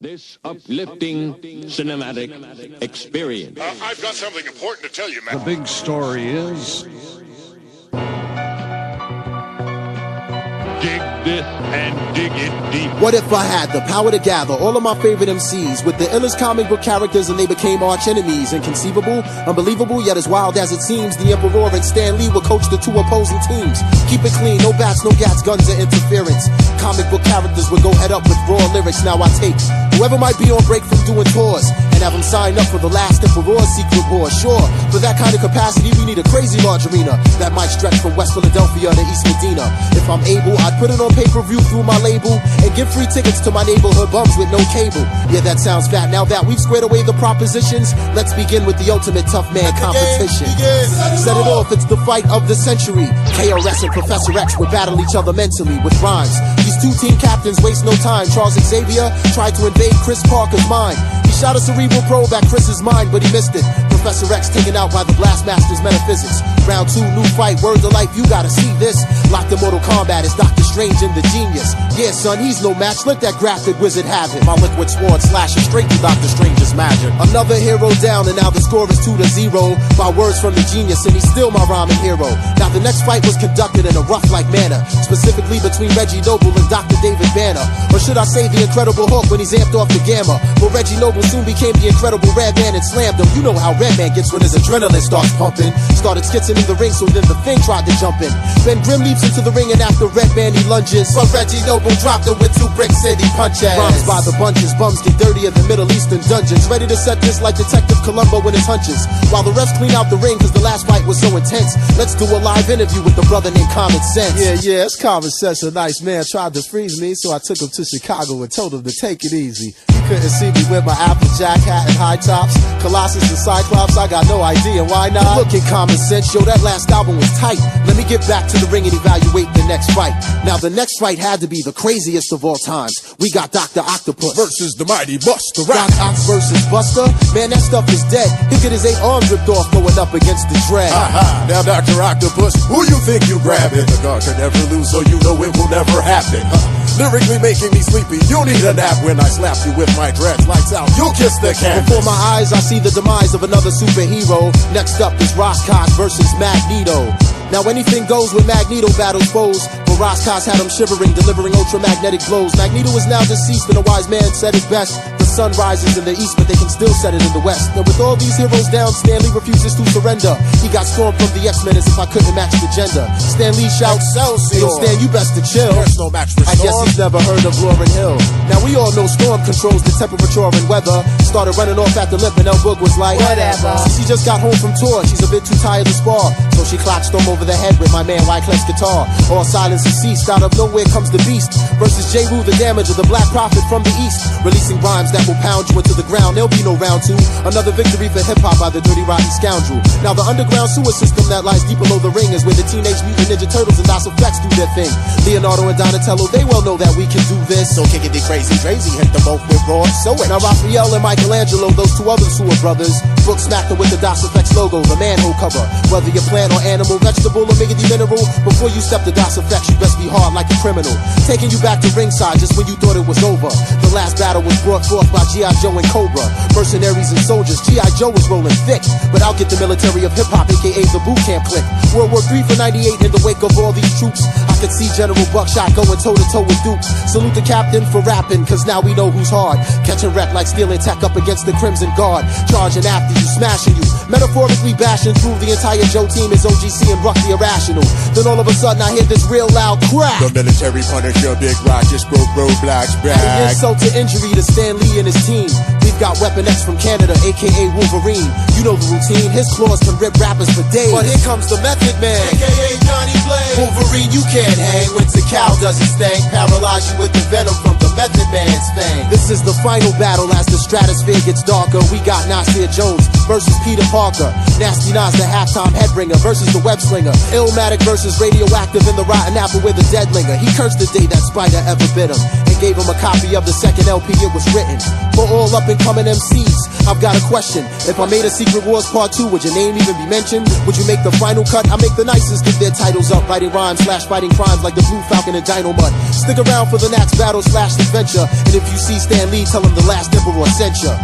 This uplifting cinematic experience. I've got something important to tell you, man. The big story is... Dig this and dig it deep. What if I had the power to gather all of my favorite MCs with the illest comic book characters and they became arch enemies? Inconceivable, unbelievable, yet as wild as it seems, the Emperor and Stan Lee would coach the two opposing teams. Keep it clean, no bats, no gats, guns, or interference. Comic book characters would go head up with raw lyrics. Now I take whoever might be on break from doing tours and have them sign up for the last Emperor's secret war. Sure, for that kind of capacity we need a crazy large arena that might stretch from West Philadelphia to East Medina. If I'm able, I'd put it on pay-per-view through my label and give free tickets to my neighborhood bums with no cable. Yeah, that sounds fat. Now that we've squared away the propositions, let's begin with the ultimate tough man competition. Set it off, it's the fight of the century. KRS and Professor X would battle each other mentally with rhymes. These two team captains waste no time. Charles Xavier tried to invade Chris Parker's mind. He shot a cerebral probe at Chris's mind, but he missed it. Professor X taken out by the Blastmaster's metaphysics. Round 2, new fight, word to life, you gotta see this. Locked in Mortal Kombat is Doctor Strange and the Genius. Yeah, son, he's no match, let that grafted wizard have it. My liquid sword slashes straight through Doctor Strange's magic. Another hero down, and now the score is 2-0. By words from the Genius, and he's still my rhyming hero. Now the next fight was conducted in a rough-like manner, specifically between Reggie Noble and Dr. David Banner. Or should I say the Incredible Hulk when he's amped off the gamma. But Reggie Noble soon became the Incredible Redman and slammed him. You know how Redman gets when his adrenaline starts pumping. Started skitzing in the ring, so then the Thing tried to jump in. Ben Grimm leaps into the ring, and after Redman he lunges, but Reggie Noble dropped him with 2 Brick City punches. Rhymes by the bunches, bums get dirtier than Middle Eastern dungeons. Ready to set this like Detective Columbo in his hunches. While the refs clean out the ring, cause the last fight was so intense. Let's do a live interview with the brother named Common Sense. Yeah, it's Common Sense. A nice man tried to freeze me, so I took him to Chicago and told him to take it easy. He couldn't see me with my Applejack hat and high tops. Colossus and Cyclops, I got no idea why not. Look at Common Sense, yo, that last album was tight. Let me get back to the ring and evaluate the next fight. Now the next fight had to be the craziest of all times. We got Dr. Octopus Versus the mighty Buster Doc Ock versus Buster? Man, that stuff is dead. He'll get his 8 arms ripped off going up against the Dread. Now Dr. Octopus, who you think you grabbing? The guard can never lose, so you know it will never happen. Lyrically making me sleepy, you need a nap when I slap you with my dreads. Lights out, you'll kiss the canvas. Before my eyes I see the demise of another superhero. Next up is Roscos versus Magneto. Now anything goes when Magneto battles foes, but Roscos had him shivering, delivering ultramagnetic blows. Magneto is now deceased, and a wise man said it best. The sun rises in the east, but they can still set it in the west. And with all these heroes down, Stan Lee refuses to surrender. He got stormed from the X-Men as if I couldn't match the gender. Stan Lee shouts, "Yo, Stan, you best to chill." There's no match for I guess Storm. he's never heard of Lauryn Hill. Now we all know Storm controls the temperature and weather. Started running off at the lip, and El Boog was like, whatever. She just got home from tour, she's a bit too tired to spar, so she clocked Storm over the head with my man Wyclef's guitar. All silence has ceased, out of nowhere comes the beast versus J-Woo, the Damager, the Black Prophet from the east, releasing rhymes that will pound you into the ground. There'll be no round 2. Another victory for hip-hop by the dirty rotten scoundrel. Now the underground sewer system that lies deep below the ring is where the Teenage Mutant Ninja Turtles and DOS Effects do their thing. Leonardo and Donatello, they well know that we can do this. So kick it, the crazy hit them both with raw. So Now Raphael and Michelangelo, those 2 other sewer brothers, Brooke smacked them with the DOS Effects logo, the manhole cover. Whether you're plant or animal, vegetable or miggity mineral, before you step to DOS Effects, you best be hard like a criminal. Taking you back to ringside just when you thought it was over. The last battle was brought forth by G.I. Joe and Cobra. Mercenaries and soldiers, G.I. Joe was rolling thick, but I'll get the military of hip-hop, aka the boot camp clique. World War III for 98, in the wake of all these troops, I could see General Buckshot going toe-to-toe with Duke. Salute the captain for rapping, cause now we know who's hard. Catching wreck like stealing tech up against the Crimson Guard. Charging after you, smashing you, metaphorically bashing through the entire Joe team is OGC and Ruck the Irrational. Then all of a sudden I hear this real loud crack. The military Punisher, Big Rock just broke roadblocks back. Adding insult to injury to Stan Lee and his team. We've got Weapon X from Canada, aka Wolverine. You know the routine, his claws can rip rappers for days. But here comes the Method Man, aka Johnny Blaze. Wolverine, you can't hang when Tikal does his thing. Paralyze you with the venom from the Method Man's fang. This is the final battle as the stratosphere gets darker. We got Nasir Jones versus Peter Parker. Nasty Nas, the halftime headbringer, versus the web slinger. Illmatic versus Radioactive in the rotten apple with a dead linger. He cursed the day that Spider ever bit him. And gave him a copy of the second LP it was written. For all up and coming MCs, I've got a question. If I made a Secret Wars Part 2, would your name even be mentioned? Would you make the final cut? I make the nicest give their titles up, writing rhymes / fighting crimes like the Blue Falcon and Dino Mud. Stick around for the next battle / adventure. And if you see Stan Lee, tell him the last emperor sent ya.